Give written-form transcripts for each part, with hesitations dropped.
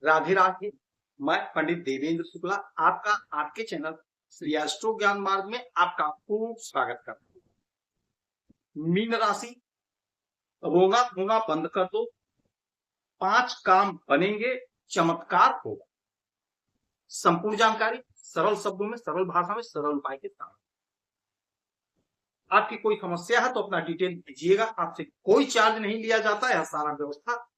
राधे राधे। मैं पंडित देवेंद्र शुक्ला आपका आपके चैनल श्री एस्ट्रो ज्ञान मार्ग में आपका खूब स्वागत करता हूँ। मीन राशि, रोना धोना बंद कर दो, 5 काम बनेंगे, चमत्कार होगा। संपूर्ण जानकारी सरल शब्दों में, सरल भाषा में, सरल उपाय के साथ। आपकी कोई समस्या है तो अपना डिटेल दीजिएगा, आपसे कोई चार्ज नहीं लिया जाता है, सारा व्यवस्था।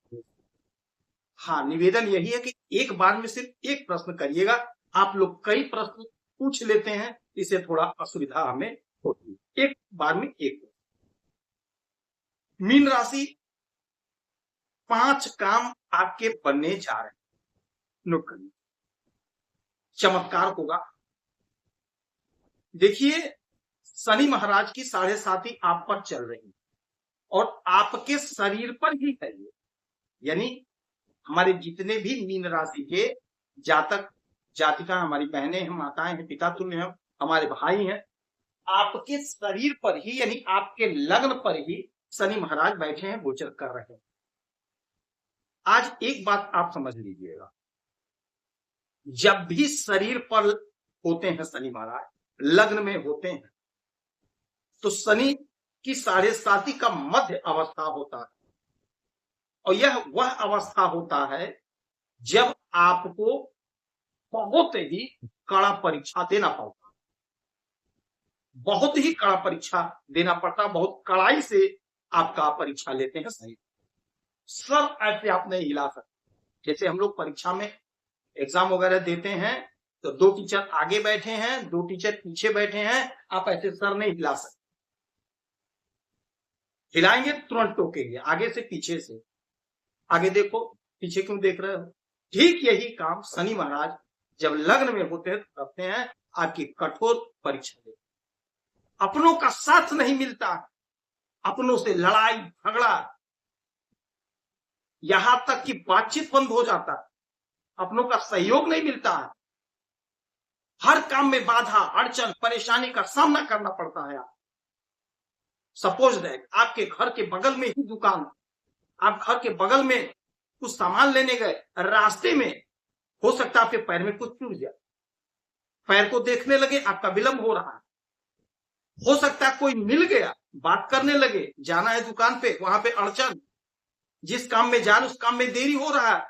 हाँ, निवेदन यही है कि एक बार में सिर्फ एक प्रश्न करिएगा। आप लोग कई प्रश्न पूछ लेते हैं, इसे थोड़ा असुविधा हमें होती है। एक बार में एक। मीन राशि, 5 काम आपके बनने जा रहे हैं, नोट करिए। चमत्कार होगा। देखिए, शनि महाराज की 7.5 आप पर चल रही है और आपके शरीर पर ही है ये। यानी हमारे जितने भी मीन राशि के जातक जातिका, हमारी बहनें हैं, माताएं हैं, पिता तुल्य हैं, हमारे भाई हैं, आपके शरीर पर ही यानी आपके लग्न पर ही शनि महाराज बैठे हैं, गोचर कर रहे हैं। आज एक बात आप समझ लीजिएगा, जब भी शरीर पर होते हैं शनि महाराज, लग्न में होते हैं, तो शनि की 7.5 का मध्य अवस्था होता है और यह वह अवस्था होता है जब आपको बहुत ही कड़ा परीक्षा देना पड़ता, बहुत ही कड़ा परीक्षा देना पड़ता, बहुत कड़ाई से आपका परीक्षा लेते हैं सही। सब ऐसे आप नहीं हिला सकते। जैसे हम लोग परीक्षा में एग्जाम वगैरह देते हैं तो 2 टीचर आगे बैठे हैं, 2 टीचर पीछे बैठे हैं, आप ऐसे सर नहीं हिला सकते। हिलाएंगे तुरंत टोकेंगे, आगे से पीछे से। आगे देखो, पीछे क्यों देख रहे हो? ठीक यही काम शनि महाराज जब लग्न में होते हैं तो करते हैं, आपकी कठोर परीक्षा देते। अपनों का साथ नहीं मिलता, अपनों से लड़ाई झगड़ा, यहां तक कि बातचीत बंद हो जाता है, अपनों का सहयोग नहीं मिलता है। हर काम में बाधा, अड़चन, परेशानी का सामना करना पड़ता है। सपोज दैट आपके घर के बगल में ही दुकान, आप घर के बगल में कुछ सामान लेने गए, रास्ते में हो सकता है आपके पैर में कुछ चूक जाए, पैर को देखने लगे, आपका विलंब हो रहा है। हो सकता है कोई मिल गया, बात करने लगे, जाना है दुकान पे, वहां पे अड़चन, जिस काम में जा रहे उस काम में देरी हो रहा है।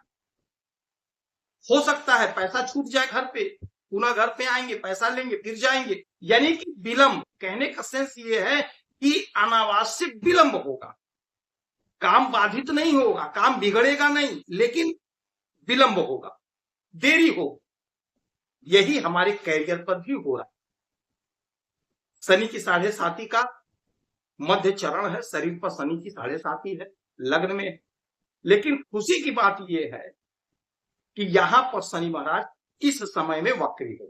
हो सकता है पैसा छूट जाए घर पे, पुनः घर पे आएंगे, पैसा लेंगे, फिर जाएंगे। यानी कि विलंब, कहने का सेंस ये है कि अनावश्यक विलंब होगा। काम बाधित नहीं होगा, काम बिगड़ेगा नहीं, लेकिन विलंब होगा, देरी होगी। यही हमारे कैरियर पर भी हो रहा है। शनि की 7.5 का मध्य चरण है, शरीर पर शनि की 7.5 है, लग्न में। लेकिन खुशी की बात यह है कि यहां पर शनि महाराज इस समय में वक्री है।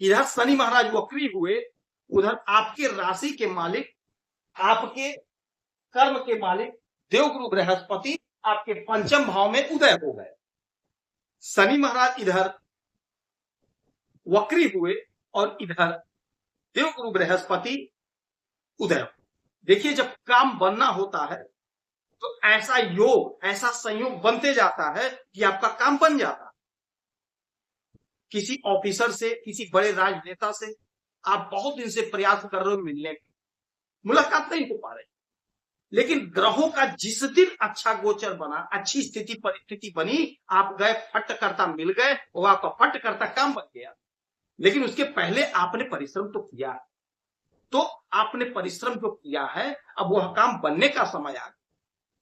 इधर शनि महाराज वक्री हुए, उधर आपके राशि के मालिक, आपके कर्म के मालिक देवगुरु बृहस्पति आपके 5म भाव में उदय हो गए। शनि महाराज इधर वक्री हुए और इधर देवगुरु बृहस्पति उदय। देखिए, जब काम बनना होता है तो ऐसा योग, ऐसा संयोग बनते जाता है कि आपका काम बन जाता है। किसी ऑफिसर से, किसी बड़े राजनेता से आप बहुत दिन से प्रयास कर रहे हो मिलने की, मुलाकात नहीं हो पा रही, लेकिन ग्रहों का जिस दिन अच्छा गोचर बना, अच्छी स्थिति परिस्थिति बनी, आप गए, फट करता मिल गए, वो आपका फट करता काम बन गया। लेकिन उसके पहले आपने परिश्रम तो किया, तो आपने परिश्रम जो किया है, अब वह काम बनने का समय आ गया।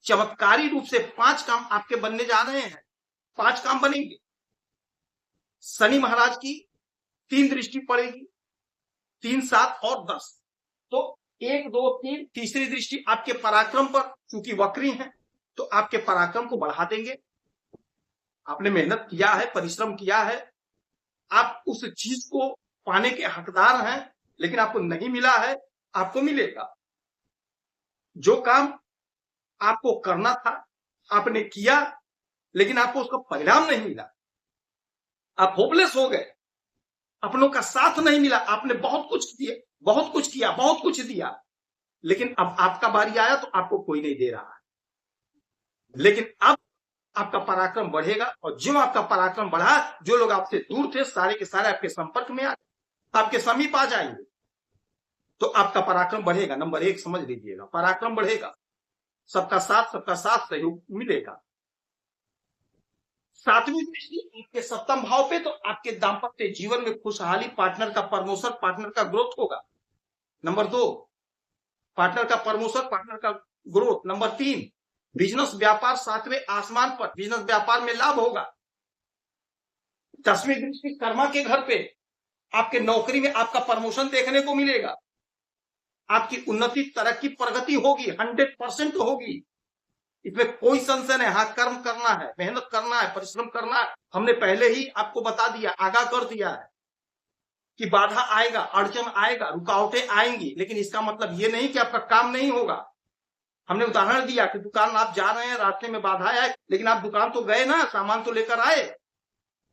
चमत्कारी रूप से 5 काम आपके बनने जा रहे हैं, 5 काम बनेंगे। शनि महाराज की 3 दृष्टि पड़ेगी, 3, 7 और 10। तो 1, 2, 3, तीसरी दृष्टि आपके पराक्रम पर, चूंकि वक्री है तो आपके पराक्रम को बढ़ा देंगे। आपने मेहनत किया है, परिश्रम किया है, आप उस चीज को पाने के हकदार हैं, लेकिन आपको नहीं मिला है, आपको मिलेगा। जो काम आपको करना था आपने किया, लेकिन आपको उसका परिणाम नहीं मिला, आप होपलेस हो गए, अपनों का साथ नहीं मिला। आपने बहुत कुछ किया, बहुत कुछ किया, बहुत कुछ दिया, लेकिन अब आपका बारी आया तो आपको कोई नहीं दे रहा है। लेकिन अब आपका पराक्रम बढ़ेगा, और जो आपका पराक्रम बढ़ा, जो लोग आपसे दूर थे सारे के सारे आपके संपर्क में आ, आपके समीप आ जाएंगे, तो आपका पराक्रम बढ़ेगा। नंबर 1 समझ लीजिएगा, पराक्रम बढ़ेगा, सबका साथ सहयोग मिलेगा। 7वीं दृष्टि आपके 7म भाव पे, तो आपके दाम्पत्य जीवन में खुशहाली, पार्टनर का प्रमोशन, पार्टनर का ग्रोथ होगा। नंबर 2 पार्टनर का प्रमोशन, पार्टनर का ग्रोथ। नंबर 3 बिजनेस व्यापार 7वें आसमान पर, बिजनेस व्यापार में लाभ होगा। 10वीं दृष्टि कर्मा के घर पे, आपके नौकरी में आपका प्रमोशन देखने को मिलेगा, आपकी उन्नति, तरक्की, प्रगति होगी, 100% होगी, इसमें कोई संशय नहीं। हाँ, कर्म करना है, मेहनत करना है, परिश्रम करना है। हमने पहले ही आपको बता दिया, आगाह कर दिया है कि बाधा आएगा, अड़चन आएगा, रुकावटें आएंगी, लेकिन इसका मतलब ये नहीं कि आपका काम नहीं होगा। हमने उदाहरण दिया कि दुकान आप जा रहे हैं, रास्ते में बाधा आए, लेकिन आप दुकान तो गए ना, सामान तो लेकर आए।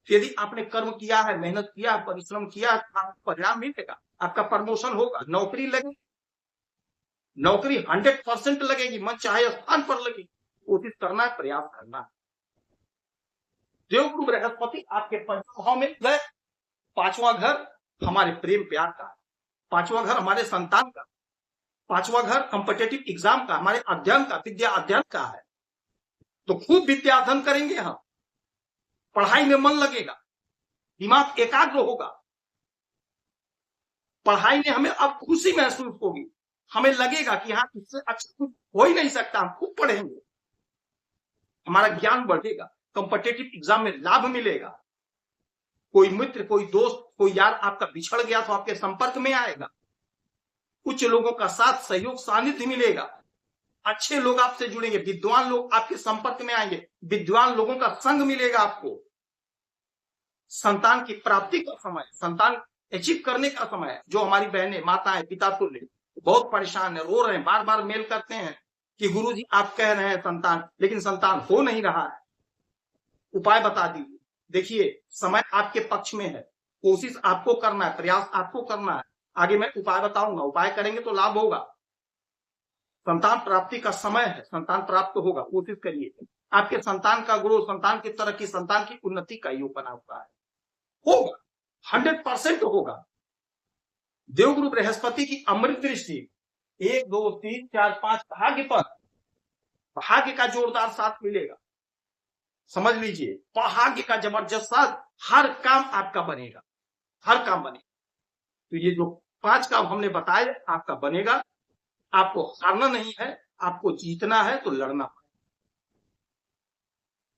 यदि आपने कर्म किया है, मेहनत किया, परिश्रम किया, आपको परिणाम मिलेगा, आपका प्रमोशन होगा, नौकरी लगेगी, नौकरी 100% लगेगी, मन चाहे स्थान पर लगेगी, कोशिश करना है, प्रयास करना है। देवगुरु बृहस्पति आपके 5वें भाव में है। 5वां घर हमारे प्रेम प्यार का, 5वां घर हमारे संतान का, 5वां घर कॉम्पिटिटिव एग्जाम का, हमारे अध्ययन का, विद्या अध्ययन का है। तो खूब विद्या अध्ययन करेंगे हम, पढ़ाई में मन लगेगा, दिमाग एकाग्र होगा, पढ़ाई में हमें अब खुशी महसूस होगी, हमें लगेगा कि हाँ, इससे अच्छा कुछ हो ही नहीं सकता, हम खूब पढ़ेंगे, हमारा ज्ञान बढ़ेगा, कॉम्पिटिटिव एग्जाम में लाभ मिलेगा। कोई मित्र, कोई दोस्त, कोई यार आपका बिछड़ गया तो आपके संपर्क में आएगा, कुछ लोगों का साथ, सहयोग, सानिध्य मिलेगा, अच्छे लोग आपसे जुड़ेंगे, विद्वान लोग आपके संपर्क में आएंगे, विद्वान लोगों का संग मिलेगा आपको। संतान की प्राप्ति का समय, संतान अचीव करने का समय है। जो हमारी बहनें, माताएं, पिता तुल्य बहुत परेशान है, रो रहे हैं, बार बार मेल करते हैं कि गुरुजी आप कह रहे हैं संतान, लेकिन संतान हो नहीं रहा है, उपाय बता दीजिए। देखिए, समय आपके पक्ष में है, कोशिश आपको करना है, प्रयास आपको करना है। आगे मैं उपाय बताऊंगा, उपाय करेंगे तो लाभ होगा। संतान प्राप्ति का समय है, संतान प्राप्त होगा, कोशिश करिए। आपके संतान का ग्रोथ, संतान की तरक्की, संतान की उन्नति का योग बना हुआ है, होगा, 100% होगा। देवगुरु बृहस्पति की अमृत दृष्टि 1 2 3 4 5 भाग्य पर, भाग्य का जोरदार साथ मिलेगा। समझ लीजिए, भाग्य का जबरदस्त साथ, हर काम आपका बनेगा, हर काम बनेगा। तो ये जो 5 काम हमने बताए आपका बनेगा। आपको हारना नहीं है, आपको जीतना है, तो लड़ना है।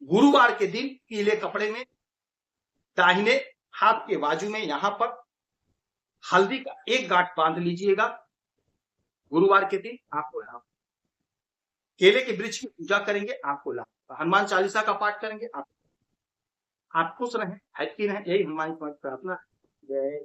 गुरुवार के दिन पीले कपड़े में दाहिने हाथ के बाजू में यहां पर हल्दी का 1 गांठ बांध लीजिएगा। गुरुवार के दिन आपको लाभ, केले के वृक्ष की पूजा करेंगे, आपको लाभ, हनुमान चालीसा का पाठ करेंगे, आप खुश रहें, हैप्पी रहें, यही हमारी प्रार्थना है। जय